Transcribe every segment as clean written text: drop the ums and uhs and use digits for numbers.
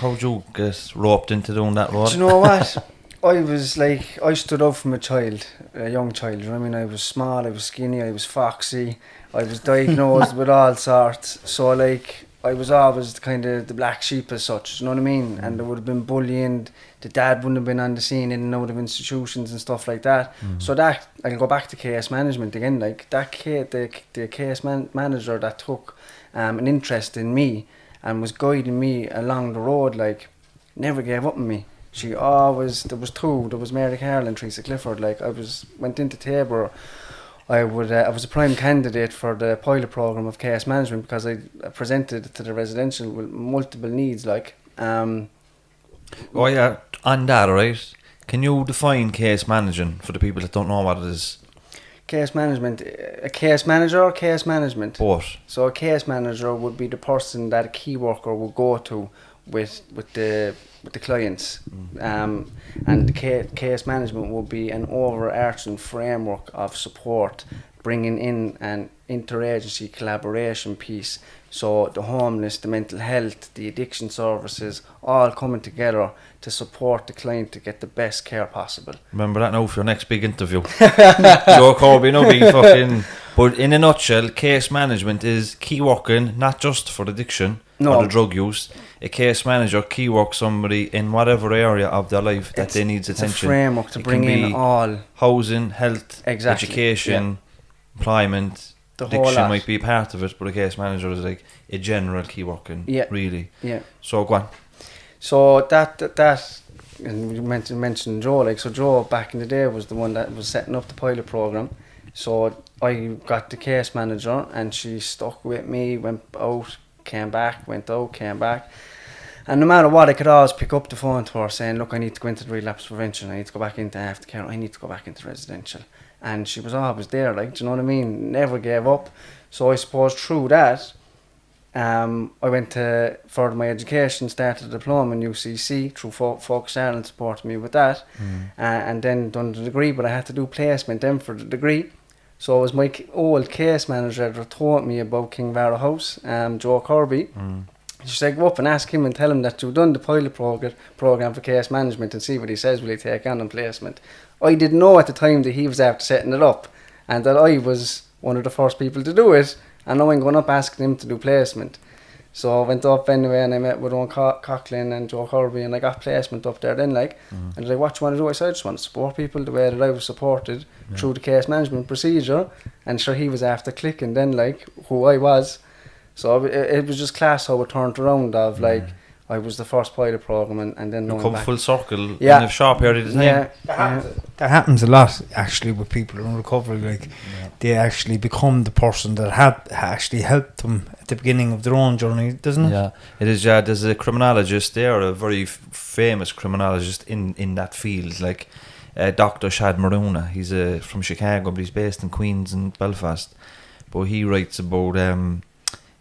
How'd you get roped into doing that role? Do you know what? I stood out from a young child, you know what I mean? I was small, I was skinny, I was foxy, I was diagnosed with all sorts. So I was always kind of the black sheep as such, you know what I mean? And there would have been bullying, the dad wouldn't have been on the scene in and out of institutions and stuff like that. So that, I'll go back to case management again, the case manager that took an interest in me and was guiding me along the road, never gave up on me. She always, there was Mary Carroll and Teresa Clifford, went into Tabor. I was a prime candidate for the pilot programme of case management because I presented to the residential with multiple needs, Oh yeah, on that, alright. Can you define case managing for the people that don't know what it is? Case management, a case manager or case management? Both. So a case manager would be the person that a key worker would go to with the clients, and the case management will be an overarching framework of support, bringing in an interagency collaboration piece. So the homeless, the mental health, the addiction services, all coming together to support the client to get the best care possible. Remember that now for your next big interview. Joe Corby, no be fucking. But in a nutshell, case management is key working, not just for addiction or the drug use. A case manager key work somebody in whatever area of their life that they needs attention. It's a framework to bring in all housing, health, education, employment. The addiction might be part of it, but a case manager is like a general key working, really. Yeah. So go on. So that and you mentioned Joe, so Joe back in the day was the one that was setting up the pilot programme. So I got the case manager and she stuck with me, went out, came back, went out, came back. And no matter what, I could always pick up the phone to her saying, look, I need to go into the relapse prevention, I need to go back into aftercare, I need to go back into residential. And she was always there, do you know what I mean? Never gave up. So I suppose through that, I went to further my education, started a diploma in UCC through Focus Ireland supported me with that, and then done the degree, but I had to do placement then for the degree. So it was my old case manager that taught me about King Vara House, Joe Corby. She said, go up and ask him and tell him that you've done the pilot programme for case management and see what he says, will he take on placement. I didn't know at the time that he was after setting it up and that I was one of the first people to do it, and now I'm going up asking him to do placement. So I went up anyway and I met with Owen Coughlin and Joe Corby and I got placement up there then and they're like, what do you want to do? I said, I just want to support people the way that I was supported through the case management procedure, and sure he was after clicking then who I was. So it was just class how it turned around of I was the first pilot programme and then you come back full circle in a short period of time. Yeah. That happens a lot actually with people in recovery. They actually become the person that actually helped them at the beginning of their own journey, doesn't it? Yeah, it is. There's a criminologist there, a very famous criminologist in that field, Dr. Shad Maruna. He's from Chicago, but he's based in Queens and Belfast. But he writes about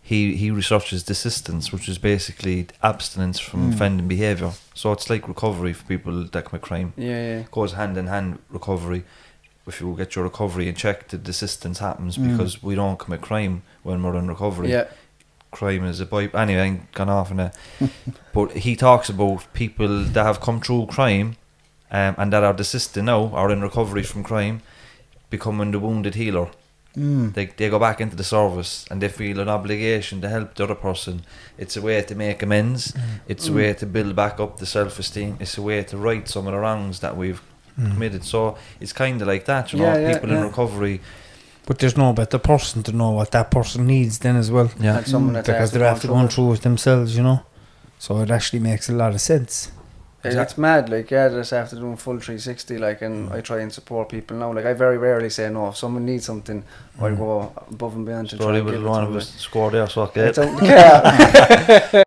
he researches desistance, which is basically abstinence from offending behaviour. So it's like recovery for people that commit crime. It goes hand in hand, recovery. If you get your recovery in check, the desistance happens because we don't commit crime when we're in recovery. Crime is a byproduct. Anyway, I've gone off on it. But he talks about people that have come through crime and that are desisting now, or in recovery from crime, becoming the wounded healer. They go back into the service and they feel an obligation to help the other person. It's a way to make amends. It's a way to build back up the self-esteem. It's a way to right some of the wrongs that we've committed. So it's kind of like that, you know, people in recovery. But there's no better person to know what that person needs then as well. Yeah, because they're after going through it themselves, you know. So it actually makes a lot of sense. It's mad, just after doing full 360, and I try and support people now. I very rarely say no. If someone needs something, I'll go above and beyond to try and give it to them. One of us score there, so okay. It's out the car.